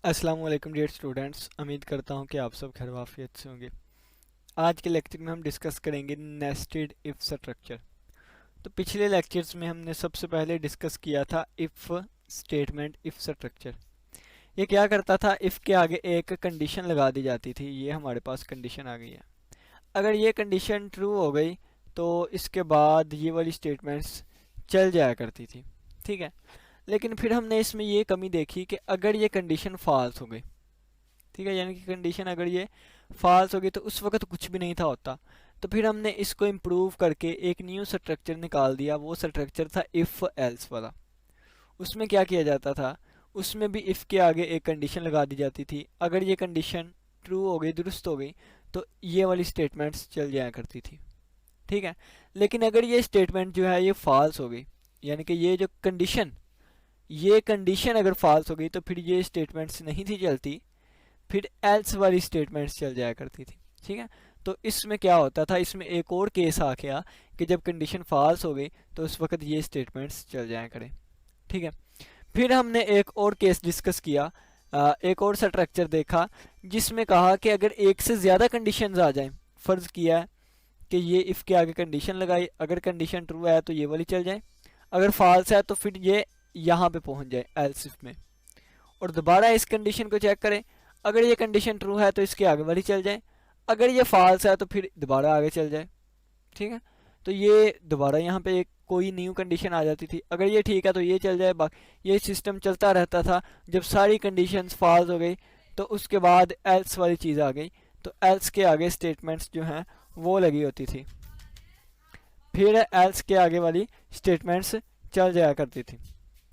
अस्सलाम वालेकुम dear students, उम्मीद करता हूँ कि आप सब खैर वाफियत से होंगे। आज के लेक्चर में हम डिस्कस करेंगे नेस्टेड इफ स्ट्रक्चर। तो पिछले लेक्चर्स में हमने सबसे पहले डिस्कस किया था इफ स्टेटमेंट इफ स्ट्रक्चर। ये क्या करता था, इफ के आगे एक कंडीशन लगा दी जाती थी। ये हमारे पास कंडीशन आ गई है। अगर ये कंडीशन ट्रू हो गई तो इसके बाद ये वाली स्टेटमेंट्स चल जाया करती थी। ठीक है, लेकिन फिर हमने इसमें ये कमी देखी कि अगर ये कंडीशन फॉल्स हो गई, ठीक है, यानी कि कंडीशन अगर ये फॉल्स हो गई तो उस वक्त कुछ भी नहीं था होता। तो फिर हमने इसको इम्प्रूव करके एक न्यू स्ट्रक्चर निकाल दिया। वो स्ट्रक्चर था इफ एल्स वाला। उसमें क्या किया जाता था, उसमें भी इफ के आगे एक कंडीशन लगा दी जाती थी। अगर ये कंडीशन ट्रू हो गई, दुरुस्त हो गई, तो ये वाली स्टेटमेंट्स चल जाया करती थी। ठीक है, लेकिन अगर ये स्टेटमेंट जो है ये फॉल्स हो गई, यानी कि ये कंडीशन अगर फॉल्स हो गई तो फिर ये स्टेटमेंट्स नहीं थी चलती, फिर एल्स वाली स्टेटमेंट्स चल जाया करती थी। ठीक है, तो इसमें क्या होता था, इसमें एक और केस आ गया कि जब कंडीशन फॉल्स हो गई तो उस वक्त ये स्टेटमेंट्स चल जाया करें। ठीक है, फिर हमने एक और केस डिस्कस किया, एक और स्ट्रक्चर देखा जिसमें कहा कि अगर एक से ज़्यादा कंडीशंस आ जाएं, फ़र्ज़ किया है कि ये इफ़ के आगे कंडीशन लगाई, अगर कंडीशन ट्रू है तो ये वाली चल जाए, अगर फॉल्स है तो फिर ये यहाँ पे पहुँच जाए एल्स इफ में, और दोबारा इस कंडीशन को चेक करें। अगर ये कंडीशन ट्रू है तो इसके आगे वाली चल जाए, अगर ये फॉल्स है तो फिर दोबारा आगे चल जाए। ठीक है, तो ये दोबारा यहाँ पे एक कोई न्यू कंडीशन आ जाती थी, अगर ये ठीक है तो ये चल जाए। बाकी ये सिस्टम चलता रहता था। जब सारी कंडीशंस फॉल्स हो गई तो उसके बाद एल्स वाली चीज़ आ गई, तो एल्स के आगे स्टेटमेंट्स जो हैं वो लगी होती थी, फिर एल्स के आगे वाली स्टेटमेंट्स चल जाया करती थी।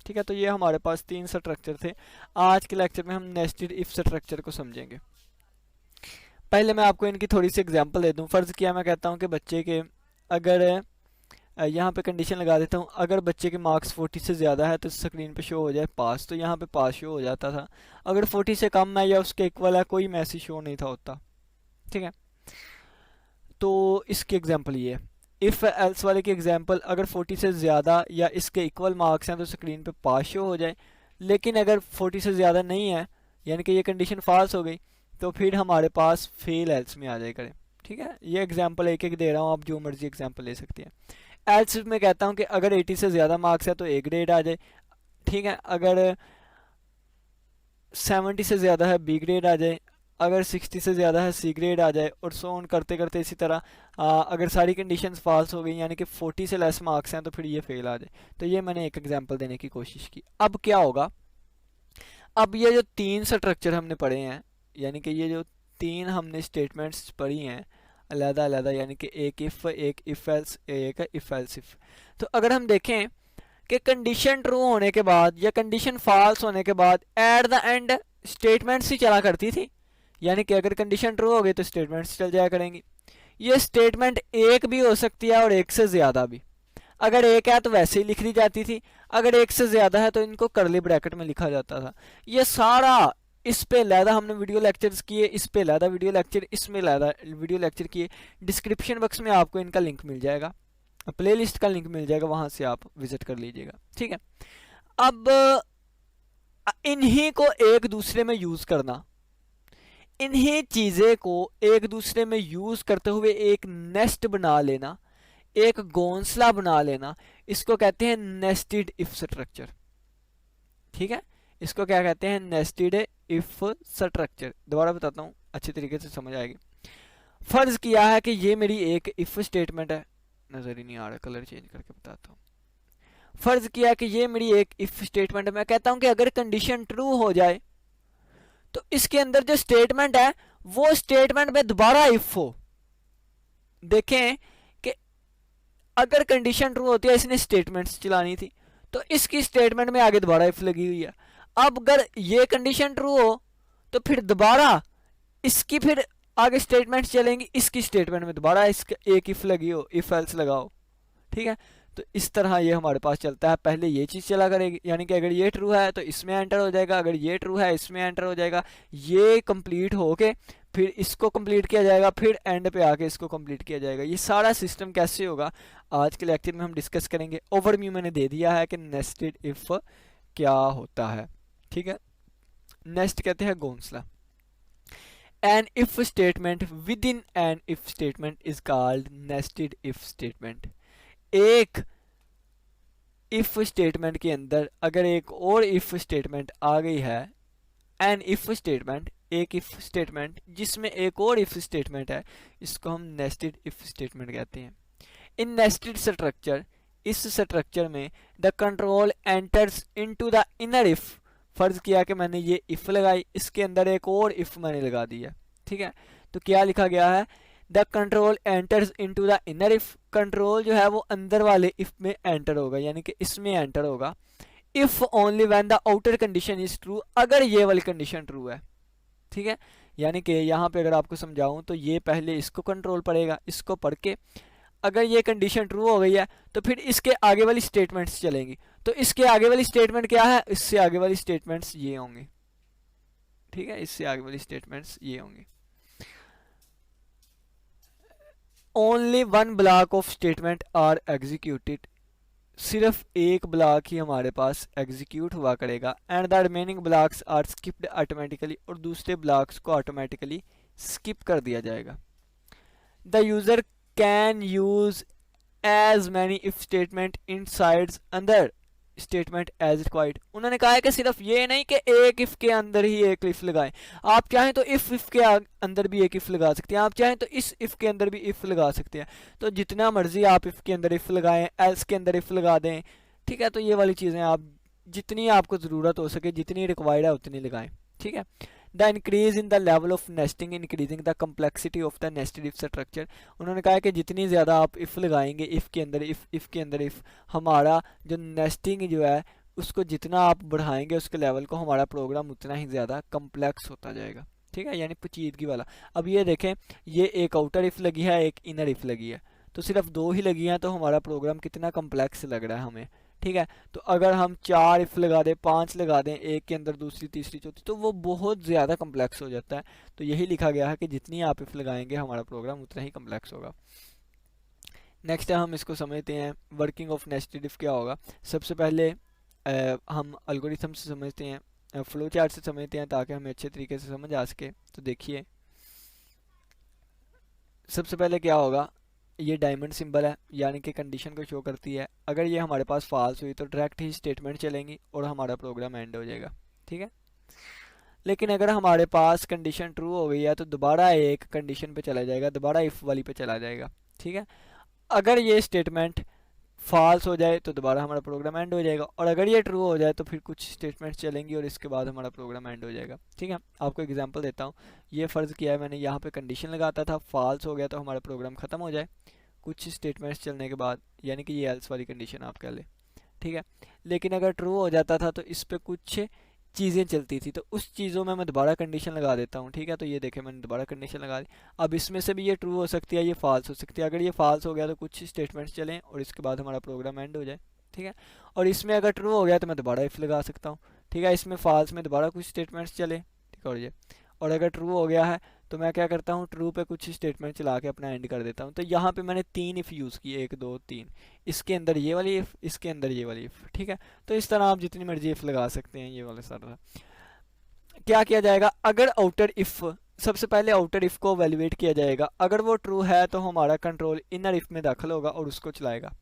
ठीक है, तो ये हमारे पास तीन स्ट्रक्चर थे। आज के लेक्चर में हम नेस्टेड इफ स्ट्रक्चर को समझेंगे। पहले मैं आपको इनकी थोड़ी सी एग्जांपल दे दूं। फ़र्ज़ किया मैं कहता हूं कि बच्चे के अगर यहाँ पे कंडीशन लगा देता हूँ, अगर बच्चे के मार्क्स 40 से ज़्यादा है तो स्क्रीन पे शो हो जाए पास, तो यहाँ पे पास शो हो जाता था। अगर 40 से कम है या उसके इक्वल है, कोई मैसेज शो नहीं था होता। ठीक है, तो इसकी एग्जांपल ये है। इफ़ एल्स वाले की एग्जांपल, अगर 40 से ज़्यादा या इसके इक्वल मार्क्स हैं तो स्क्रीन पे पास शो हो जाए, लेकिन अगर 40 से ज़्यादा नहीं है, यानी कि ये कंडीशन फॉल्स हो गई, तो फिर हमारे पास फेल एल्स में आ जाए करें। ठीक है, ये एग्जांपल एक एक दे रहा हूँ, आप जो मर्जी एग्जांपल ले सकते हैं। एल्स में कहता हूँ कि अगर 80 से ज़्यादा मार्क्स है तो ए ग्रेड आ जाए। ठीक है, अगर 70 से ज़्यादा है बी ग्रेड आ जाए, अगर 60 से ज़्यादा है सी ग्रेड आ जाए, और सो ऑन करते करते इसी तरह। अगर सारी कंडीशंस फॉल्स हो गई, यानी कि 40 से लेस मार्क्स हैं, तो फिर ये फेल आ जाए। तो ये मैंने एक एग्जांपल देने की कोशिश की। अब क्या होगा, अब ये जो तीन स्ट्रक्चर हमने पढ़े हैं, यानी कि ये जो तीन हमने स्टेटमेंट्स पढ़ी हैं अलहदा अलहदा, यानी कि एक इफ एल्स, एक इफ एल्स इफ। तो अगर हम देखें कि कंडीशन ट्रू होने के बाद या कंडीशन फॉल्स होने के बाद एट द एंड स्टेटमेंट्स ही चला करती थी, यानी कि अगर कंडीशन ट्रू हो गई तो स्टेटमेंट्स चल जाया करेंगी। ये स्टेटमेंट एक भी हो सकती है और एक से ज़्यादा भी। अगर एक है तो वैसे ही लिख दी जाती थी, अगर एक से ज़्यादा है तो इनको करली ब्रैकेट में लिखा जाता था। ये सारा इस पे लहदा हमने वीडियो लेक्चर्स किए, इस पे लहदा वीडियो लेक्चर, इसमें लहदा वीडियो लेक्चर किए। डिस्क्रिप्शन बॉक्स में आपको इनका लिंक मिल जाएगा, प्लेलिस्ट का लिंक मिल जाएगा, वहां से आप विजिट कर लीजिएगा। ठीक है, अब इन्हीं को एक दूसरे में यूज करना, इन्हीं चीजें को एक दूसरे में यूज करते हुए एक नेस्ट बना लेना, एक घोंसला बना लेना, इसको कहते हैं नेस्टेड इफ स्ट्रक्चर। ठीक है, इसको क्या कहते हैं, नेस्टेड इफ स्ट्रक्चर। दोबारा बताता हूं, अच्छे तरीके से समझ आएगी। फर्ज किया है कि ये मेरी एक इफ स्टेटमेंट है, नजर ही नहीं आ रहा, कलर चेंज करके बताता हूँ। फर्ज किया कि ये मेरी एक इफ स्टेटमेंट है। मैं कहता हूं कि अगर कंडीशन ट्रू हो जाए तो इसके अंदर जो स्टेटमेंट है वो स्टेटमेंट में दोबारा इफ हो। देखें कि अगर कंडीशन ट्रू होती है, इसने स्टेटमेंट्स चलानी थी, तो इसकी स्टेटमेंट में आगे दोबारा इफ लगी हुई है। अब अगर ये कंडीशन ट्रू हो तो फिर दोबारा इसकी फिर आगे स्टेटमेंट्स चलेंगी, इसकी स्टेटमेंट में दोबारा इसका एक इफ लगी हो, इफ एल्स लगाओ। ठीक है, तो इस तरह ये हमारे पास चलता है। पहले ये चीज़ चला करेगी, यानी कि अगर ये ट्रू है तो इसमें एंटर हो जाएगा, अगर ये ट्रू है इसमें एंटर हो जाएगा। ये कंप्लीट होके फिर इसको कंप्लीट किया जाएगा, फिर एंड पे आके इसको कंप्लीट किया जाएगा। ये सारा सिस्टम कैसे होगा आज के लेक्चर में हम डिस्कस करेंगे। ओवरव्यू मैंने दे दिया है कि नेस्टेड इफ क्या होता है। ठीक है, नेस्ट कहते हैं घोंसला। An if statement within an if statement is called nested if statement. एक इफ स्टेटमेंट के अंदर अगर एक और इफ स्टेटमेंट आ गई है, एन इफ स्टेटमेंट, एक इफ स्टेटमेंट जिसमें एक और इफ स्टेटमेंट है, इसको हम नेस्टेड इफ स्टेटमेंट कहते हैं। इन नेस्टेड स्ट्रक्चर, इस स्ट्रक्चर में the control enters into the inner if. फर्ज किया कि मैंने ये इफ लगाई, इसके अंदर एक और इफ मैंने लगा दी है, ठीक है। तो क्या लिखा गया है, the control enters into the inner if. Control जो है वो अंदर वाले इफ में एंटर होगा, यानी कि इसमें एंटर होगा। If only when the outer condition is true, अगर ये वाली कंडीशन ट्रू है, ठीक है। यानी कि यहाँ पे अगर आपको समझाऊं तो ये पहले इसको कंट्रोल पड़ेगा, इसको पढ़ के अगर ये कंडीशन ट्रू हो गई है तो फिर इसके आगे वाली स्टेटमेंट्स चलेंगी। तो इसके आगे वाली स्टेटमेंट क्या है, इससे आगे वाली स्टेटमेंट्स ये होंगी, ठीक है, इससे आगे वाली स्टेटमेंट्स ये होंगी। Only one block of statement are executed, सिर्फ एक ब्लॉक ही हमारे पास एग्जीक्यूट हुआ करेगा। And the remaining blocks are skipped automatically, और दूसरे ब्लॉक्स को ऑटोमेटिकली स्किप कर दिया जाएगा। The user can use as many if statement inside अंदर स्टेटमेंट एज रिक्वायर्ड। उन्होंने कहा है कि सिर्फ ये नहीं कि एक इफ के अंदर ही एक इफ लगाएं, आप चाहें तो इफ के अंदर भी एक इफ लगा सकते हैं, आप चाहें तो इस इफ के अंदर भी इफ लगा सकते हैं। तो जितना मर्जी आप इफ के अंदर इफ लगाएं, एल्स के अंदर इफ लगा दें, ठीक है। तो ये वाली चीज़ें आप जितनी आपको ज़रूरत हो सके, जितनी रिक्वायर्ड है उतनी लगाएं, ठीक है। The increase in the level of nesting increasing the complexity of the nested if structure. उन्होंने कहा कि जितनी ज़्यादा आप इफ़ लगाएंगे, इफ़ के अंदर इफ़ के अंदर इफ़, हमारा जो नेस्टिंग जो है उसको जितना आप बढ़ाएंगे उसके लेवल को, हमारा प्रोग्राम उतना ही ज़्यादा कम्प्लेक्स होता जाएगा, ठीक है, यानी पेचीदगी वाला। अब ये देखें, ये एक आउटर इफ़ लगी है, एक इनर इफ़ लगी है, तो सिर्फ दो ही लगी हैं, तो हमारा प्रोग्राम कितना कम्प्लेक्स लग रहा है हमें, ठीक है। तो अगर हम 4 इफ लगा दें, 5 लगा दें, एक के अंदर दूसरी तीसरी चौथी, तो वो बहुत ज़्यादा कम्प्लेक्स हो जाता है। तो यही लिखा गया है कि जितनी आप इफ लगाएंगे हमारा प्रोग्राम उतना ही कम्प्लेक्स होगा। नेक्स्ट हम इसको समझते हैं, वर्किंग ऑफ नेस्टेड इफ क्या होगा। सबसे पहले हम एल्गोरिथम से समझते हैं, फ्लो चार्ट से समझते हैं, ताकि हमें अच्छे तरीके से समझ आ सके। तो देखिए, सबसे पहले क्या होगा, ये डायमंड सिंबल है, यानी कि कंडीशन को शो करती है। अगर ये हमारे पास फॉल्स हुई तो डायरेक्ट ही स्टेटमेंट चलेंगी और हमारा प्रोग्राम एंड हो जाएगा, ठीक है। लेकिन अगर हमारे पास कंडीशन ट्रू हो गई है तो दोबारा एक कंडीशन पे चला जाएगा, दोबारा इफ़ वाली पे चला जाएगा, ठीक है। अगर ये स्टेटमेंट फॉल्स हो जाए तो दोबारा हमारा प्रोग्राम एंड हो जाएगा, और अगर ये ट्रू हो जाए तो फिर कुछ स्टेटमेंट्स चलेंगी और इसके बाद हमारा प्रोग्राम एंड हो जाएगा, ठीक है। आपको एग्जांपल देता हूँ। ये फ़र्ज़ किया है मैंने, यहाँ पे कंडीशन लगाता था, फॉल्स हो गया तो हमारा प्रोग्राम ख़त्म हो जाए कुछ स्टेटमेंट्स चलने के बाद, यानी कि ये एल्स वाली कंडीशन आप कह लें, ठीक है। लेकिन अगर ट्रू हो जाता था तो इस पर कुछ चीज़ें चलती थी, तो उस चीज़ों में मैं दोबारा कंडीशन लगा देता हूँ, ठीक है। तो ये देखें, मैंने दोबारा कंडीशन लगा दी। अब इसमें से भी ये ट्रू हो सकती है, ये फॉल्स हो सकती है। अगर ये फॉल्स हो गया तो कुछ स्टेटमेंट्स चलें और इसके बाद हमारा प्रोग्राम एंड हो जाए, ठीक है। और इसमें अगर ट्रू हो गया तो मैं दोबारा इफ़ लगा सकता हूँ, ठीक है। इसमें फॉल्स में दोबारा कुछ स्टेटमेंट्स चले, ठीक है। और अगर ट्रू हो गया है तो मैं क्या करता हूँ, ट्रू पे कुछ स्टेटमेंट चला के अपना एंड कर देता हूँ। तो यहाँ पे मैंने 3 इफ़ यूज़ किए, 1 2 3, इसके अंदर ये वाली इफ़, इसके अंदर ये वाली इफ़, ठीक है। तो इस तरह आप जितनी मर्जी इफ़ लगा सकते हैं। ये वाला सारा क्या किया जाएगा, अगर आउटर इफ़, सबसे पहले आउटर इफ़ को वैल्यूएट किया जाएगा। अगर वो ट्रू है तो हमारा कंट्रोल इनर इफ़ में दाखिल होगा और उसको चलाएगा।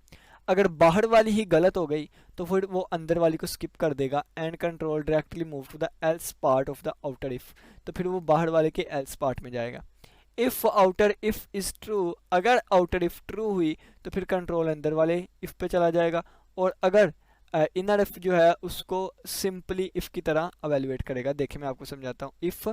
अगर बाहर वाली ही गलत हो गई तो फिर वो अंदर वाली को स्किप कर देगा and control directly move to the else part of the outer if, तो फिर वो बाहर वाले के एल्स पार्ट में जाएगा। If outer if is true, अगर आउटर इफ़ ट्रू हुई तो फिर कंट्रोल अंदर वाले इफ़ पे चला जाएगा, और अगर इनर इफ़ जो है उसको सिंपली इफ़ की तरह अवेलुएट करेगा। देखिए मैं आपको समझाता हूँ। इफ़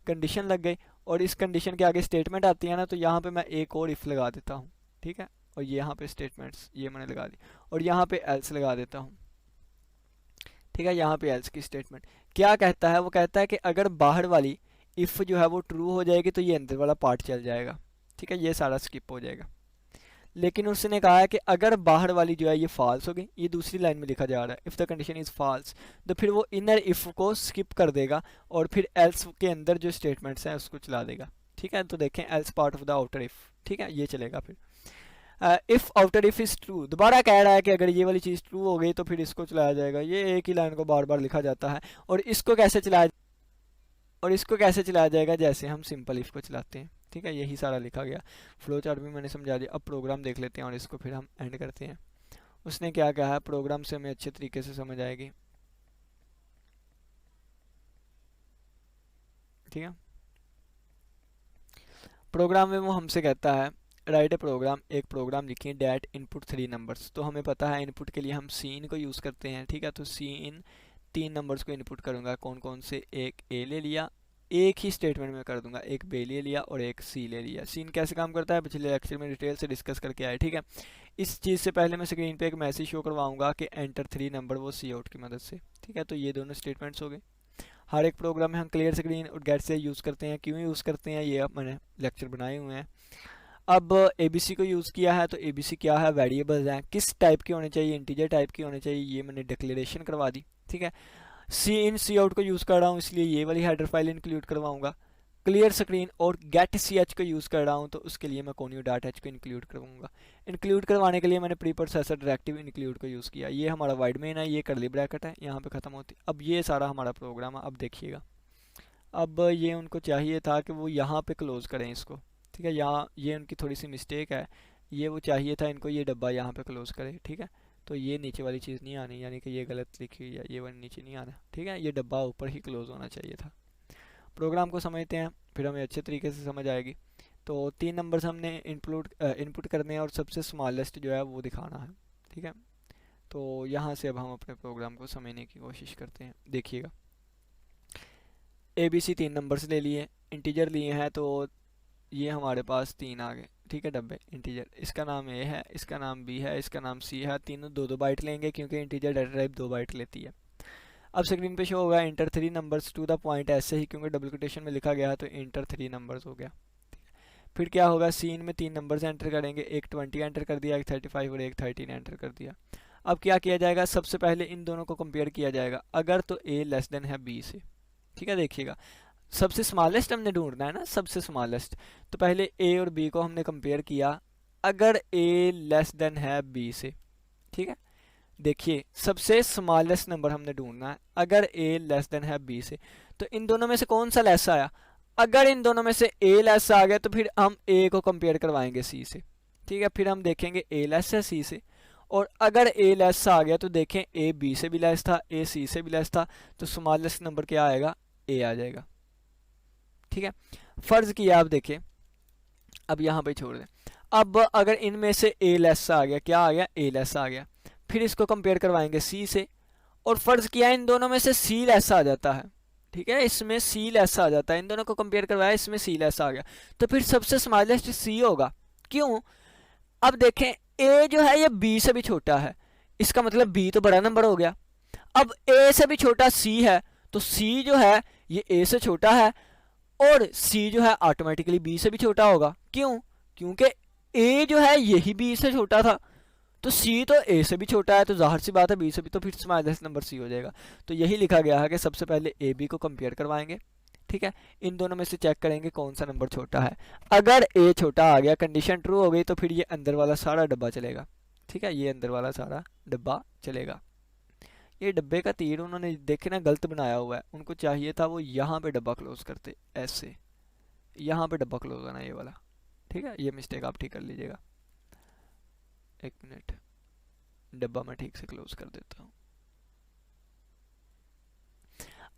कंडीशन लग गई और इस कंडीशन के आगे स्टेटमेंट आती है ना, तो यहाँ पे मैं एक और इफ़ लगा देता हूँ, ठीक है। और यहाँ पे स्टेटमेंट्स ये मैंने लगा दी, और यहाँ पे एल्स लगा देता हूँ, ठीक है। यहाँ पे एल्स की स्टेटमेंट क्या कहता है, वो कहता है कि अगर बाहर वाली इफ़ जो है वो ट्रू हो जाएगी तो ये अंदर वाला पार्ट चल जाएगा, ठीक है, ये सारा स्किप हो जाएगा। लेकिन उसने कहा है कि अगर बाहर वाली जो है ये फॉल्स हो गई, ये दूसरी लाइन में लिखा जा रहा है, if the condition is false, तो फिर वो इनर इफ़ को स्किप कर देगा और फिर एल्स के अंदर जो स्टेटमेंट्स हैं उसको चला देगा, ठीक है। तो देखें, else part of the outer if, ठीक है, ये चलेगा। फिर if outer if is true, दोबारा कह रहा है कि अगर ये वाली चीज़ ट्रू हो गई तो फिर इसको चलाया जाएगा। ये एक ही लाइन को बार बार लिखा जाता है, और इसको कैसे चलाया और इसको कैसे चलाया जाएगा, जैसे हम सिंपल इफ को चलाते हैं। ठीक है, यही सारा लिखा गया, फ्लो चार्ट भी मैंने समझा दिया। अब प्रोग्राम देख लेते हैं और इसको फिर हम एंड करते हैं। उसने क्या कहा है, प्रोग्राम से हमें अच्छे तरीके से समझ आएगी। ठीक है, प्रोग्राम में वो हमसे कहता है राइट ए प्रोग्राम, एक प्रोग्राम लिखिए डैट इनपुट 3 नंबर्स। तो हमें पता है इनपुट के लिए हम सीन को यूज़ करते हैं। ठीक है, तो सीन 3 नंबर्स को इनपुट करूँगा। कौन कौन से, एक ए ले लिया, एक ही स्टेटमेंट में कर दूंगा, एक बी ले लिया और एक सी ले लिया। सीन कैसे काम करता है पिछले लेक्चर में डिटेल से डिस्कस करके आए। ठीक है, इस चीज़ से पहले मैं स्क्रीन पे एक मैसेज शो करवाऊंगा कि एंटर 3 नंबर, वो सी आउट की मदद से। ठीक है, तो ये दोनों स्टेटमेंट्स हो गए। हर एक प्रोग्राम में हम क्लियर स्क्रीन और गेट से यूज़ करते हैं। क्यों यूज़ करते हैं ये अब मैंने लेक्चर बनाए हुए हैं। अब एबीसी को यूज़ किया है, तो एबीसी क्या है, वेरिएबल्स हैं, किस टाइप के होने चाहिए, इंटीजर टाइप के होने चाहिए, ये मैंने डिक्लेरेशन करवा दी। ठीक है, सी इन सी आउट को यूज़ कर रहा हूँ, इसलिए ये वाली हेडर फाइल इंक्लूड करवाऊंगा। क्लियर स्क्रीन और गेट सी एच को यूज़ कर रहा हूँ, तो उसके लिए मैं कोनियो डॉट एच को इंक्लूड करवाऊंगा। इंक्लूड करवाने के लिए मैंने प्री प्रोसेसर डायरेक्टिव इंक्लूड को यूज़ किया। ये हमारा वाइड मेन है, ये करली ब्रैकेट है, यहाँ पे ख़त्म होती। अब ये सारा हमारा प्रोग्राम है। अब देखिएगा, अब ये उनको चाहिए था कि वो यहाँ पे क्लोज करें इसको। ठीक है, यहाँ ये उनकी थोड़ी सी मिस्टेक है, ये वो चाहिए था इनको ये डब्बा यहाँ पे क्लोज करे। ठीक है, तो ये नीचे वाली चीज़ नहीं आनी, यानी कि ये गलत लिखी हुई है, ये वाली नीचे नहीं आना। ठीक है, ये डब्बा ऊपर ही क्लोज होना चाहिए था। प्रोग्राम को समझते हैं, फिर हमें अच्छे तरीके से समझ आएगी। तो 3 नंबर्स हमने इनपुट करने हैं और सबसे स्मॉलेस्ट जो है वो दिखाना है। ठीक है, तो यहाँ से अब हम अपने प्रोग्राम को समझने की कोशिश करते हैं। देखिएगा, ABC 3 नंबर्स ले लिए, इंटीजर लिए हैं, तो ये हमारे पास 3 आ गए। ठीक है, डब्बे इंटीजर, इसका नाम A है, इसका नाम B है, इसका नाम C है। तीनों 2-2 बाइट लेंगे क्योंकि इंटीजर डाटा टाइप 2 बाइट लेती है। अब स्क्रीन पे शो होगा enter 3 numbers to the point, ऐसे ही क्योंकि डबल कोटेशन में लिखा गया है तो इंटर 3 नंबर्स हो गया। फिर क्या होगा, सीन में 3 नंबर्स एंटर करेंगे, एक 20 एंटर कर दिया, एक 35 और एक 13 एंटर कर दिया। अब क्या किया जाएगा, सबसे पहले इन दोनों को कंपेयर किया जाएगा, अगर तो A लेस देन है B से। ठीक है, देखिएगा सबसे स्मॉलेस्ट हमने ढूंढना है ना, सबसे स्मॉलेस्ट। तो पहले A और B को हमने कंपेयर किया, अगर A लेस देन है B से। ठीक है, देखिए सबसे स्मॉलेस्ट नंबर हमने ढूंढना है, अगर A लेस देन है B से। तो इन दोनों में से कौन सा लेस आया, अगर इन दोनों में से A लेस आ गया तो फिर हम A को कंपेयर करवाएंगे C से। ठीक है, फिर हम देखेंगे A लेस है C से, और अगर A लेस आ गया तो देखें A B से भी लेस था, A C से भी लेस था, तो स्मॉलेस्ट नंबर क्या आएगा, A आ जाएगा। ठीक है, फर्ज किया, आप देखें, अब यहाँ पे छोड़ दें। अब अगर इनमें से A लेस आ गया, क्या आ गया, A लेस आ गया, फिर इसको कंपेयर करवाएंगे C से, और फर्ज किया इन दोनों में से C लेस आ जाता है। ठीक है, इसमें C लेस आ जाता है, इन दोनों को कंपेयर करवाया, इसमें C लेस आ गया, तो फिर सबसे स्मॉलेस्ट C होगा। क्यों, अब देखें A जो है ये B से भी छोटा है, इसका मतलब B तो बड़ा नंबर हो गया। अब A से भी छोटा C है, तो C जो है ये A से छोटा है, और C जो है ऑटोमेटिकली B से भी छोटा होगा। क्यों, क्योंकि A जो है यही B से छोटा था, तो C तो A से भी छोटा है, तो जाहिर सी बात है B से भी, तो फिर स्मॉलेस्ट नंबर C हो जाएगा। तो यही लिखा गया है कि सबसे पहले A B को कंपेयर करवाएंगे। ठीक है, इन दोनों में से चेक करेंगे कौन सा नंबर छोटा है। अगर A छोटा आ गया, कंडीशन ट्रू हो गई, तो फिर ये अंदर वाला सारा डब्बा चलेगा। ठीक है, ये अंदर वाला सारा डब्बा चलेगा। ये डब्बे का तीर उन्होंने देखे ना गलत बनाया हुआ है, उनको चाहिए था वो यहाँ पे डब्बा क्लोज करते, ऐसे यहाँ पे डब्बा क्लोज होना ये वाला। ठीक है, ये मिस्टेक आप ठीक कर लीजिएगा। एक मिनट, डब्बा मैं ठीक से क्लोज कर देता हूँ।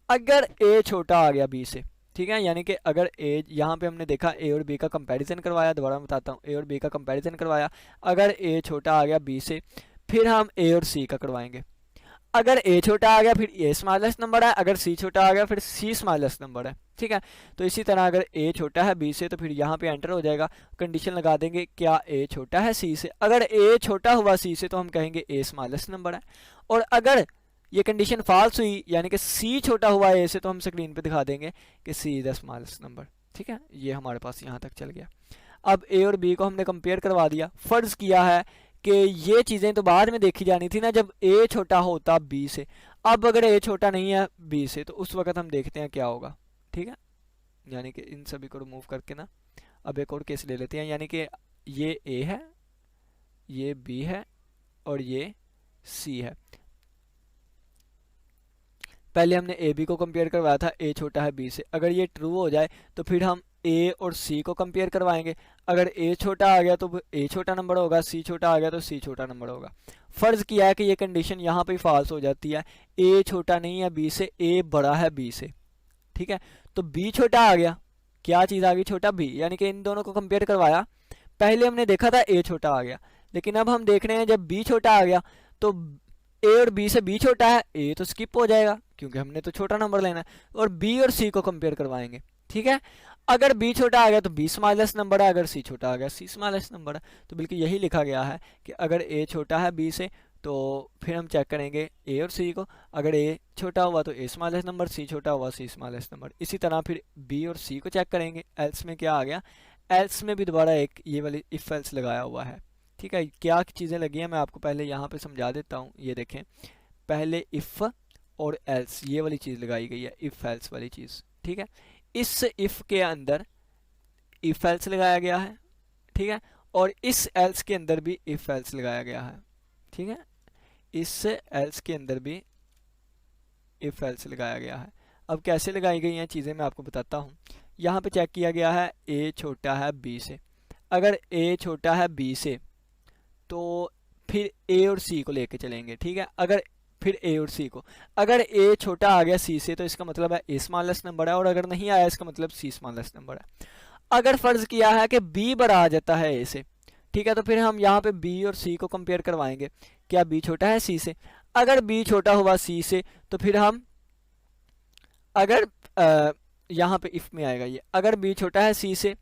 अगर A छोटा आ गया B से, ठीक है, यानी कि अगर A, यहाँ पे हमने देखा A और B का कंपैरिजन करवाया, दोबारा बताता हूँ, A और B का कंपैरिजन करवाया, अगर A छोटा आ गया B से, फिर हम A और C का करवाएंगे। अगर A छोटा आ गया फिर A स्मॉलेस्ट नंबर है, अगर C छोटा आ गया फिर C स्मॉलेस्ट नंबर है। ठीक है, तो इसी तरह अगर A छोटा है B से, तो फिर यहाँ पे एंटर हो जाएगा, कंडीशन लगा देंगे क्या A छोटा है C से। अगर A छोटा हुआ C से तो हम कहेंगे A स्मॉलेस्ट नंबर है, और अगर ये कंडीशन फॉल्स हुई यानी कि C छोटा हुआ A से, तो हम स्क्रीन पे दिखा देंगे कि C is the smallest number. ठीक है, ये हमारे पास यहाँ तक चल गया। अब A और B को हमने कंपेयर करवा दिया, फर्ज किया है कि ये चीज़ें तो बाद में देखी जानी थी ना, जब A छोटा होता B से। अब अगर A छोटा नहीं है B से, तो उस वक्त हम देखते हैं क्या होगा। ठीक है, यानी कि इन सभी को रिमूव करके ना अब एक और केस ले लेते हैं, यानी कि ये A है, ये B है और ये C है। पहले हमने ए बी को कंपेयर करवाया था ए छोटा है बी से। अगर ये ट्रू हो जाए तो फिर हम ए और सी को कंपेयर करवाएंगे। अगर ए छोटा आ गया तो ए छोटा नंबर होगा, सी छोटा आ गया तो सी छोटा नंबर होगा। फर्ज किया है कि ये कंडीशन यहाँ पे फॉल्स हो जाती है, ए छोटा नहीं है बी से, ए बड़ा है बी से। ठीक है, तो बी छोटा आ गया, क्या चीज़ आ गई? छोटा बी, यानी कि इन दोनों को कंपेयर करवाया। पहले हमने देखा था ए छोटा आ गया, लेकिन अब हम देख रहे हैं जब बी छोटा आ गया तो ए और बी से बी छोटा है, ए तो स्किप हो जाएगा क्योंकि हमने तो छोटा नंबर लेना है, और बी और सी को कंपेयर करवाएंगे। ठीक है, अगर बी छोटा आ गया तो बी स्मॉलेस्ट नंबर है, अगर सी छोटा आ गया सी स्मॉलेस्ट नंबर है। तो बिल्कुल यही लिखा गया है कि अगर ए छोटा है बी से तो फिर हम चेक करेंगे ए और सी को। अगर ए छोटा हुआ तो ए स्मॉलेस्ट नंबर, सी छोटा हुआ सी स्मॉलेस्ट नंबर। इसी तरह फिर बी और सी को चेक करेंगे। एल्स में क्या आ गया? एल्स में भी दोबारा एक ये वाली इफ एल्स लगाया हुआ है। ठीक है, क्या चीज़ें लगी हैं मैं आपको पहले यहाँ पे समझा देता हूँ। ये देखें, पहले इफ़ और एल्स ये वाली चीज़ लगाई गई है, इफ़ एल्स वाली चीज़। ठीक है, इस इफ़ के अंदर इफ़ एल्स लगाया गया है। ठीक है, और इस एल्स के अंदर भी इफ़ एल्स लगाया गया है। ठीक है, इस एल्स के अंदर भी इफ़ एल्स लगाया गया है। अब कैसे लगाई गई हैं चीज़ें मैं आपको बताता हूँ। यहाँ पे चेक किया गया है ए छोटा है बी से। अगर ए छोटा है बी से तो फिर ए और सी को लेके चलेंगे। ठीक है, अगर फिर ए और सी को, अगर ए छोटा आ गया सी से तो इसका मतलब है ए स्मॉलेस्ट नंबर है, और अगर नहीं आया इसका मतलब सी स्मॉलेस्ट नंबर है। अगर फर्ज किया है कि बी बड़ा आ जाता है ए से, ठीक है, तो फिर हम यहाँ पे बी और सी को कंपेयर करवाएंगे। क्या बी छोटा है सी से? अगर बी छोटा हुआ सी से तो फिर हम अगर यहाँ पे इफ में आएगा ये, अगर बी छोटा है सी से,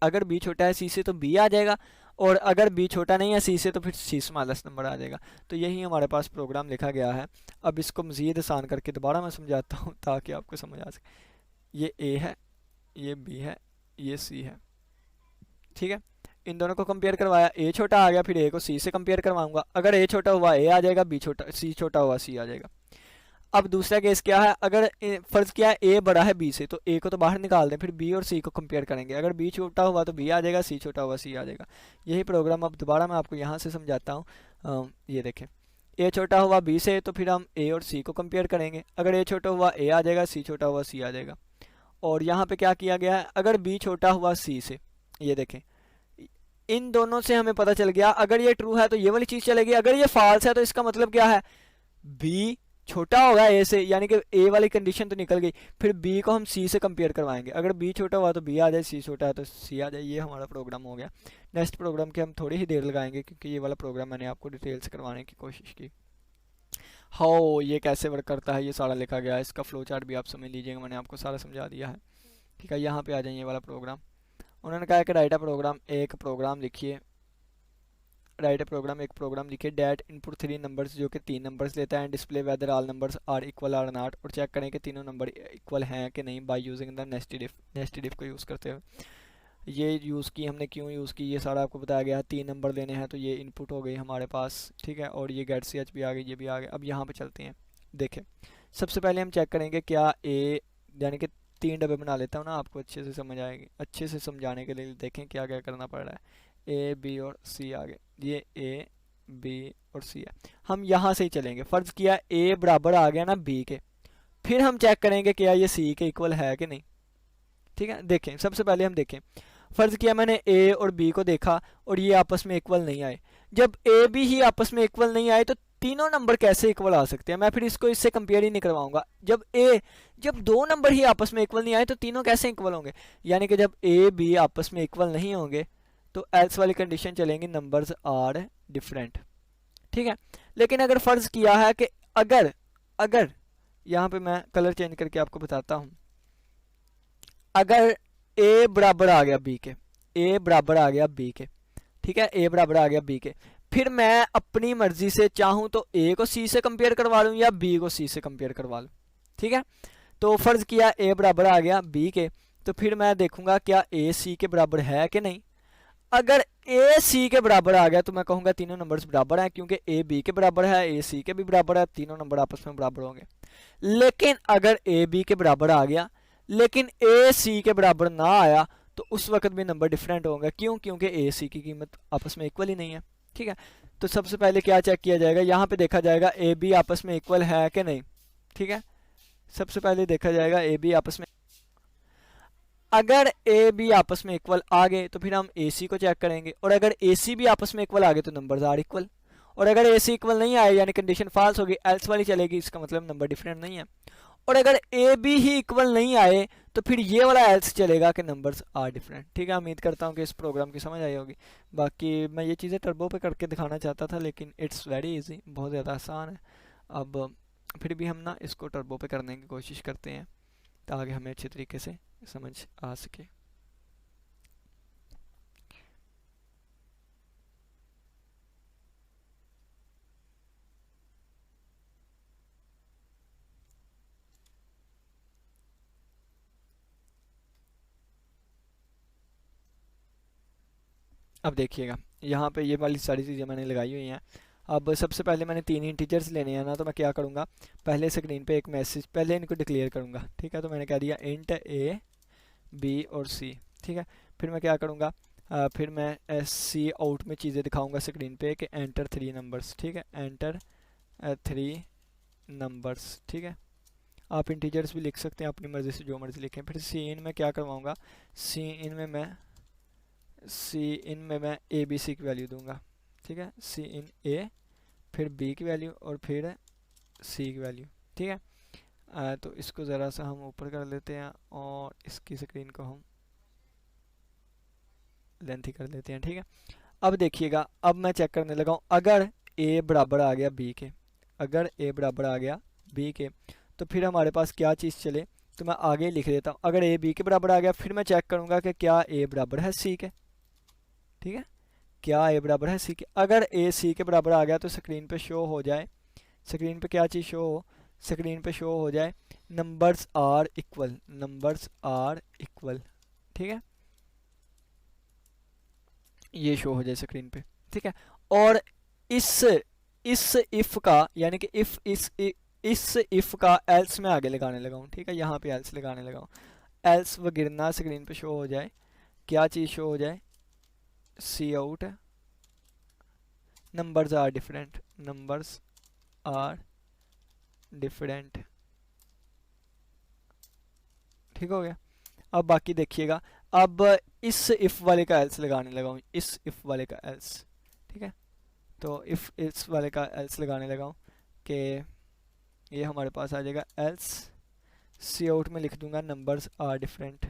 अगर बी छोटा है सी से तो बी आ जाएगा, और अगर बी छोटा नहीं है सी से तो फिर सी स्मॉलेस्ट नंबर आ जाएगा। तो यही हमारे पास प्रोग्राम लिखा गया है। अब इसको मज़ीद आसान करके दोबारा मैं समझाता हूँ ताकि आपको समझ आ सके। ये ए है, ये बी है, ये सी है। ठीक है, इन दोनों को कंपेयर करवाया, ए छोटा आ गया, फिर ए को सी से कंपेयर करवाऊंगा। अगर ए छोटा हुआ ए आ जाएगा, बी छोटा सी छोटा हुआ सी आ जाएगा। अब दूसरा केस क्या है? अगर फर्ज किया है ए बड़ा है बी से तो ए को तो बाहर निकाल दें, फिर बी और सी को कंपेयर करेंगे। अगर बी छोटा हुआ तो बी आ जाएगा, सी छोटा हुआ सी आ जाएगा। यही प्रोग्राम अब दोबारा मैं आपको यहाँ से समझाता हूँ। ये देखें, ए छोटा हुआ बी से तो फिर हम ए और सी को कंपेयर करेंगे। अगर ए छोटा हुआ ए आ जाएगा, सी छोटा हुआ सी आ जाएगा। और यहाँ पे क्या किया गया है? अगर बी छोटा हुआ सी से, ये देखें, इन दोनों से हमें पता चल गया अगर ये ट्रू है तो ये वाली चीज़ चलेगी, अगर ये फॉल्स है तो इसका मतलब क्या है? बी छोटा होगा ए से, यानी कि ए वाली कंडीशन तो निकल गई। फिर बी को हम सी से कंपेयर करवाएंगे। अगर बी छोटा हुआ तो बी आ जाए, सी छोटा है तो सी आ जाए। ये हमारा प्रोग्राम हो गया। नेक्स्ट प्रोग्राम की हम थोड़ी ही देर लगाएंगे क्योंकि ये वाला प्रोग्राम मैंने आपको डिटेल से करवाने की कोशिश की। हाउ ये कैसे वर्क करता है ये सारा लिखा गया है, इसका फ्लो चार्ट भी आप समझ लीजिएगा, मैंने आपको सारा समझा दिया है। ठीक है, यहाँ पे आ जाए ये वाला प्रोग्राम। उन्होंने कहा कि राइट अ प्रोग्राम, एक प्रोग्राम लिखिए। राइट अ प्रोग्राम, एक प्रोग्राम लिखिए। डैट इनपुट 3 नंबर्स, जो कि 3 नंबर्स लेता है। Display whether all numbers are equal or not, और चेक करें कि तीनों नंबर इक्वल हैं कि नहीं by using the nested if. Nested if को यूज़ करते हुए ये यूज़ की हमने, क्यों यूज़ की ये सारा आपको बताया गया है। 3 नंबर लेने हैं तो ये इनपुट हो गई हमारे पास। ठीक है, और ये गेट सी एच भी आ गई, ये भी आ गया। अब यहाँ पे चलते हैं। देखें, सबसे पहले हम चेक करेंगे क्या ए, यानी कि 3 डब्बे बना लेता हूँ ना, आपको अच्छे से समझ आएगी। अच्छे से समझाने के लिए देखें क्या क्या करना पड़ रहा है। ए बी और सी आ गए, ये ए बी और सी है। हम यहाँ से ही चलेंगे। फ़र्ज़ किया ए बराबर आ गया ना बी के, फिर हम चेक करेंगे क्या ये सी के इक्वल है कि नहीं। ठीक है, देखें, सबसे पहले हम देखें। फ़र्ज़ किया मैंने ए और बी को देखा और ये आपस में इक्वल नहीं आए। जब ए बी ही आपस में इक्वल नहीं आए तो तीनों नंबर कैसे इक्वल आ सकते हैं? मैं फिर इसको इससे कंपेयर ही नहीं करवाऊंगा। जब 2 नंबर ही आपस में इक्वल नहीं आए तो तीनों कैसे इक्वल होंगे? यानी कि जब ए बी आपस में इक्वल नहीं होंगे तो एल्स वाली कंडीशन चलेंगी, नंबर्स आर डिफरेंट। ठीक है, लेकिन अगर फ़र्ज़ किया है कि अगर अगर यहाँ पे मैं कलर चेंज करके आपको बताता हूँ। अगर ए बराबर आ गया बी के, ए बराबर आ गया बी के, ठीक है, ए बराबर आ गया बी के, फिर मैं अपनी मर्जी से चाहूँ तो ए को सी से कंपेयर करवा लूँ या बी को सी से कंपेयर करवा लूँ। ठीक है, तो फ़र्ज़ किया ए बराबर आ गया बी के, तो फिर मैं देखूँगा क्या ए सी के बराबर है कि नहीं। अगर ए सी के बराबर आ गया तो मैं कहूँगा तीनों नंबर्स बराबर हैं, क्योंकि ए बी के बराबर है, ए सी के भी बराबर है, तीनों नंबर आपस में बराबर होंगे। लेकिन अगर ए बी के बराबर आ गया लेकिन ए सी के बराबर ना आया तो उस वक्त भी नंबर डिफरेंट होंगे। क्यों? क्योंकि ए सी की कीमत आपस में इक्वल ही नहीं है। ठीक है, तो सबसे पहले क्या चेक किया जाएगा? यहाँ पे देखा जाएगा ए बी आपस में इक्वल है कि नहीं। ठीक है, सबसे पहले देखा जाएगा ए बी आपस में, अगर ए बी आपस में इक्वल आ गए तो फिर हम ए सी को चेक करेंगे, और अगर ए सी भी आपस में इक्वल आ गए तो नंबर्स आर इक्वल, और अगर ए सी इक्वल नहीं आए यानी कंडीशन फॉल्स होगी, एल्स वाली चलेगी, इसका मतलब नंबर डिफरेंट नहीं है। और अगर ए बी ही इक्वल नहीं आए तो फिर ये वाला एल्स चलेगा कि नंबर्स आर डिफरेंट। ठीक है, उम्मीद करता हूँ कि इस प्रोग्राम की समझ आई होगी। बाकी मैं ये चीज़ें टर्बो पे करके दिखाना चाहता था, लेकिन इट्स वेरी इजी, बहुत ज़्यादा आसान है। अब फिर भी हम ना इसको टर्बो पे करने की कोशिश करते हैं ताकि हमें अच्छे तरीके से समझ आ सके। अब देखिएगा यहाँ पे ये वाली सारी चीज़ें मैंने लगाई हुई हैं। अब सबसे पहले मैंने 3 इंटीजर्स लेने हैं ना, तो मैं क्या करूँगा, पहले स्क्रीन पे एक मैसेज, पहले इनको डिक्लेयर करूँगा। ठीक है, तो मैंने कह दिया इंट ए बी और सी। ठीक है, फिर मैं क्या करूँगा, फिर मैं सी आउट में चीज़ें दिखाऊँगा स्क्रीन पे कि एंटर 3 नंबर्स। ठीक है, एंटर 3 नंबर्स। ठीक है, आप इंटीजर्स भी लिख सकते हैं अपनी मर्ज़ी से, जो मर्ज़ी लिखें। फिर सी इन में क्या करवाऊँगा, सी इन में मैं ए बी सी की वैल्यू दूंगा। ठीक है, सी इन ए, फिर बी की वैल्यू और फिर सी की वैल्यू। ठीक है, तो इसको ज़रा सा हम ऊपर कर लेते हैं और इसकी स्क्रीन को हम लेंथी कर लेते हैं। ठीक है, अब देखिएगा, अब मैं चेक करने लगा हूँ, अगर ए बराबर आ गया बी के, अगर ए बराबर आ गया बी के, तो फिर हमारे पास क्या चीज़ चले, तो मैं आगे लिख देता हूँ। अगर ए बी के बराबर आ गया, फिर मैं चेक करूँगा कि क्या ए बराबर है सी के। ठीक है, क्या ए बराबर है सी के। अगर ए सी के बराबर आ गया तो स्क्रीन पे शो हो जाए, स्क्रीन पे क्या चीज़ शो हो, स्क्रीन पे शो हो जाए numbers are equal, numbers are equal. ठीक है, ये शो हो जाए स्क्रीन पे। ठीक है, और इस इफ का यानी कि इस इफ का एल्स में आगे लगाने लगा हूँ। ठीक है, यहाँ पे एल्स लगाने लगा हूँ, एल्स वगिरना स्क्रीन पे शो हो जाए, क्या चीज़ शो हो जाए, cout numbers are different, numbers are different. ठीक हो गया। अब बाकी देखिएगा, अब इस इफ वाले का एल्स लगाने लगा हूँ, इस इफ वाले का एल्स। ठीक है, तो इस वाले का एल्स लगाने लगा हूँ कि ये हमारे पास आ जाएगा एल्स, सी आउट में लिख दूंगा numbers are different,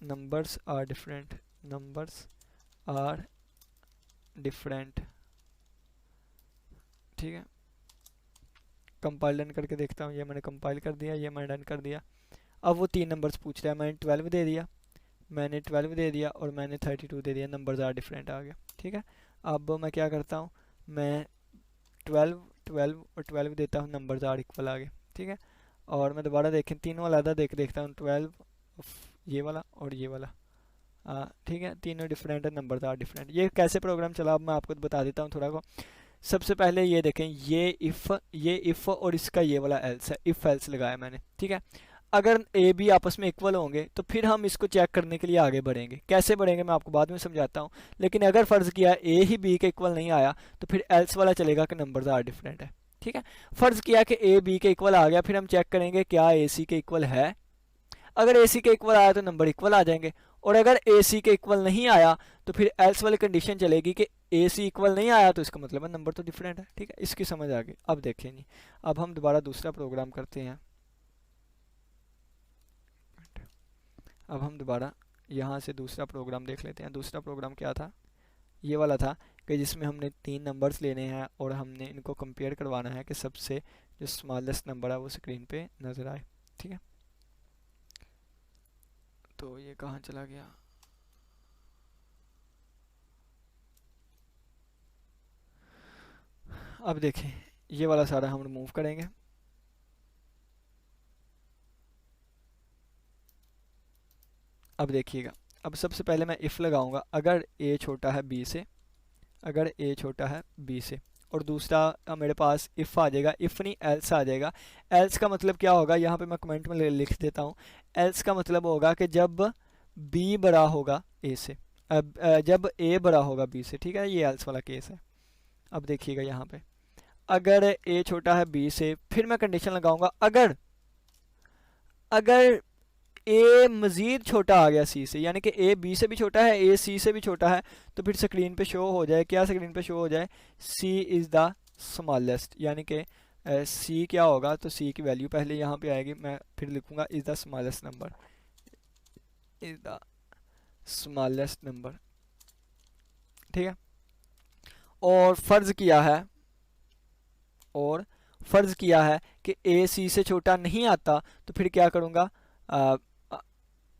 numbers are different, numbers are different. ठीक है, कंपाइल डन करके देखता हूँ, ये मैंने कंपाइल कर दिया, ये मैंने डन कर दिया। अब वो 3 नंबर्स पूछ रहा है, मैंने 12 दे दिया, मैंने 12 दे दिया और मैंने 32 दे दिया, नंबर्स आर डिफरेंट आ गया। ठीक है, अब मैं क्या करता हूँ, मैं 12 12 और 12 देता हूँ, नंबर्स आर इक्वल आ गए। ठीक है, और मैं दोबारा देखें, तीनों अलग देखता हूँ, 12 ये वाला और ये वाला। ठीक है, तीनों डिफरेंट है, नंबर्स आर डिफरेंट। ये कैसे प्रोग्राम चला अब मैं आपको बता देता हूँ थोड़ा को। सबसे पहले ये देखें, ये इफ़ और इसका ये वाला एल्स है, इफ़ एल्स लगाया मैंने। ठीक है, अगर ए बी आपस में इक्वल होंगे तो फिर हम इसको चेक करने के लिए आगे बढ़ेंगे। कैसे बढ़ेंगे मैं आपको बाद में समझाता हूँ, लेकिन अगर फ़र्ज़ किया ए ही बी के इक्वल नहीं आया तो फिर एल्स वाला चलेगा कि नंबर्स आर डिफरेंट है। ठीक है, फ़र्ज़ किया कि ए बी के इक्वल आ गया, फिर हम चेक करेंगे क्या ए सी के इक्वल है। अगर ए सी के इक्वल आया तो नंबर इक्वल आ जाएंगे, और अगर ए सी के इक्वल नहीं आया तो फिर एल्स वाली कंडीशन चलेगी कि ए सी इक्वल नहीं आया, तो इसका मतलब है नंबर तो डिफरेंट है। ठीक है, इसकी समझ आ गई। अब देखें जी, अब हम दोबारा दूसरा प्रोग्राम करते हैं। अब हम दोबारा यहाँ से दूसरा प्रोग्राम देख लेते हैं। दूसरा प्रोग्राम क्या था, ये वाला था कि जिसमें हमने 3 नंबर्स लेने हैं और हमने इनको कंपेयर करवाना है कि सबसे जो स्मॉलेस्ट नंबर है वो स्क्रीन पे नज़र आए। ठीक है, तो ये कहाँ चला गया, अब देखें ये वाला सारा हम रिमूव करेंगे। अब देखिएगा, अब सबसे पहले मैं इफ़ लगाऊंगा, अगर ए छोटा है बी से, अगर ए छोटा है बी से, और दूसरा मेरे पास इफ़ आ जाएगा, इफ़ नहीं एल्स आ जाएगा। एल्स का मतलब क्या होगा, यहाँ पे मैं कमेंट में लिख देता हूँ। एल्स का मतलब होगा कि जब बी बड़ा होगा ए से, जब ए बड़ा होगा बी से। ठीक है, ये एल्स वाला केस है। अब देखिएगा यहाँ पे, अगर ए छोटा है बी से, फिर मैं कंडीशन लगाऊंगा अगर ए मजीद छोटा आ गया सी से, यानी कि ए बी से भी छोटा है, ए सी से भी छोटा है, तो फिर स्क्रीन पे शो हो जाए क्या, स्क्रीन पे शो हो जाए सी इज़ द स्मॉलेस्ट, यानी कि सी क्या होगा, तो सी की वैल्यू पहले यहाँ पे आएगी, मैं फिर लिखूंगा is the smallest number, is the smallest number, ठीक है। और फर्ज किया है कि ए सी से छोटा नहीं आता, तो फिर क्या करूँगा,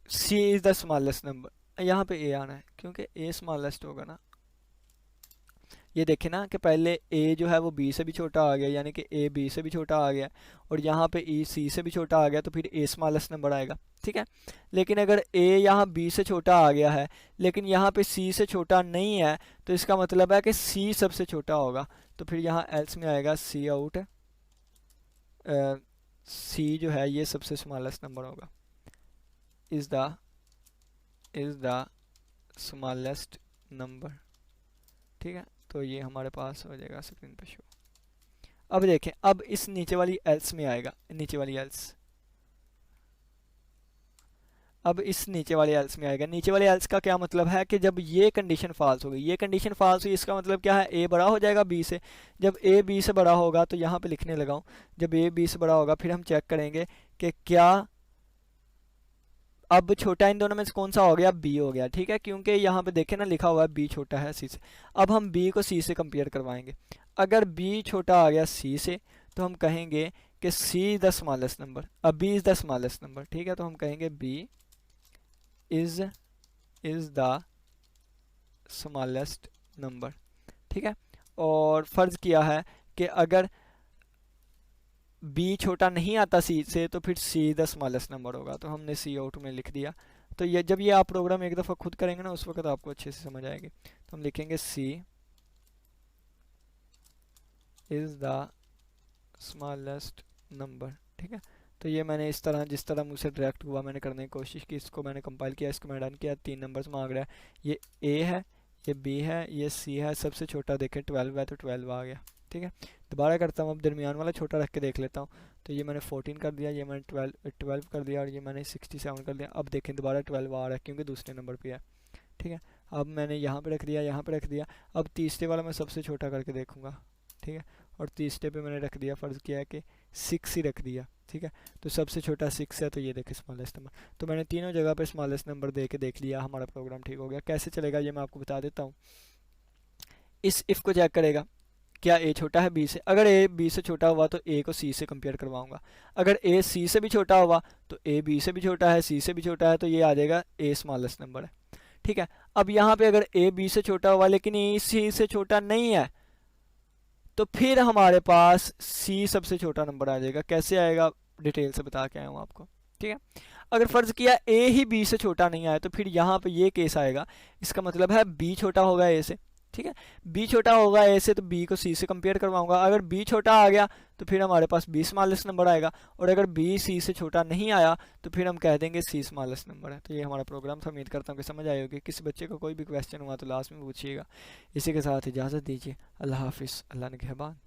सी इज़ द स्मॉलेस्ट नंबर, यहाँ पे ए आना है क्योंकि ए स्मॉलेस्ट होगा ना। ये देखें ना कि पहले ए जो है वो बी से भी छोटा आ गया, यानी कि ए बी से भी छोटा आ गया, और यहाँ पे ई सी से भी छोटा आ गया, तो फिर ए स्मॉलेस्ट नंबर आएगा, ठीक है। लेकिन अगर ए यहाँ बी से छोटा आ गया है लेकिन यहाँ पे सी से छोटा नहीं है, तो इसका मतलब है कि सी सबसे छोटा होगा, तो फिर यहाँ एल्स में आएगा सी आउट, सी जो है ये सबसे स्मॉलेस्ट नंबर होगा, इज़ द स्मॉलेस्ट नंबर, ठीक है। तो ये हमारे पास हो जाएगा स्क्रीन पे शो। अब देखें, अब इस नीचे वाली एल्स में आएगा, नीचे वाली एल्स का क्या मतलब है कि जब ये कंडीशन फॉल्स हो गई, इसका मतलब क्या है, ए बड़ा हो जाएगा बी से। जब ए बी से बड़ा होगा, तो यहाँ पे लिखने लगा हूँ, जब ए बी से बड़ा होगा फिर हम चेक करेंगे कि क्या अब छोटा इन दोनों में से कौन सा हो गया, बी हो गया, ठीक है, क्योंकि यहाँ पे देखें ना लिखा हुआ है बी छोटा है सी से। अब हम बी को सी से कंपेयर करवाएंगे, अगर बी छोटा आ गया सी से, तो हम कहेंगे कि C is the smallest number, अब B is the smallest number, ठीक है। तो हम कहेंगे B is the smallest number, ठीक है। और फ़र्ज़ किया है कि अगर बी छोटा नहीं आता सी से, तो फिर सी द स्मॉलेस्ट नंबर होगा, तो हमने सी आउट में लिख दिया। तो ये जब ये आप प्रोग्राम एक दफ़ा खुद करेंगे ना, उस वक्त आपको अच्छे से समझ आएगी। तो हम लिखेंगे सी इज़ द स्मॉलेस्ट नंबर, ठीक है। तो ये मैंने इस तरह, जिस तरह मुझसे डायरेक्ट हुआ मैंने करने की कोशिश की, इसको मैंने कंपाइल किया, इसको मैंने डन किया, 3 नंबर्स मांग रहा है, ये ए है, ये बी है, ये सी है, सबसे छोटा देखें 12 है, तो 12 आ गया, ठीक है। दोबारा करता हूँ, अब दरमियान वाला छोटा रख के देख लेता हूँ। तो ये मैंने 14 कर दिया, ये मैंने 12 कर दिया, और ये मैंने 67 कर दिया। अब देखें दोबारा 12 आ रहा है क्योंकि दूसरे नंबर पे है, ठीक है। अब मैंने यहाँ पे रख दिया, यहाँ पे रख दिया। अब तीसरे वाला मैं सबसे छोटा करके देखूँगा, ठीक है। और तीसरे पे मैंने रख दिया, फ़र्ज़ किया है कि 6 ही रख दिया, ठीक है। तो सबसे छोटा 6 है, तो ये देखें स्मॉलेस्ट नंबर। तो मैंने तीनों जगह पे स्मॉलेस्ट नंबर दे के देख लिया, हमारा प्रोग्राम ठीक हो गया। कैसे चलेगा ये मैं आपको बता देता हूँ। इस इफ़ को चेक करेगा, क्या ए छोटा है बी से, अगर ए बी से छोटा हुआ तो ए को सी से कंपेयर करवाऊंगा, अगर ए सी से भी छोटा हुआ तो ए बी से भी छोटा है, सी से भी छोटा है, तो ये आ जाएगा ए स्मॉलेस्ट नंबर है, ठीक है। अब यहाँ पे अगर ए बी से छोटा हुआ लेकिन ए सी से छोटा नहीं है, तो फिर हमारे पास सी सबसे छोटा नंबर आ जाएगा। कैसे आएगा डिटेल से बता के आया हूँ आपको, ठीक है। अगर फ़र्ज़ किया ए ही बी से छोटा नहीं आया, तो फिर यहाँ पे ये केस आएगा, इसका मतलब है बी छोटा होगा ए से, ठीक है। बी छोटा होगा ए से, तो बी को सी से कंपेयर करवाऊंगा, अगर बी छोटा आ गया तो फिर हमारे पास बी स्मॉलेस्ट नंबर आएगा, और अगर बी सी से छोटा नहीं आया तो फिर हम कह देंगे सी स्मॉलेस्ट नंबर है। तो ये हमारा प्रोग्राम था, उम्मीद करता हूँ कि समझ आई होगी। किसी बच्चे को कोई भी क्वेश्चन हुआ तो लास्ट में पूछिएगा। इसी के साथ इजाज़त दीजिए, अल्लाह हाफिज़, अल्लाह निगहबान।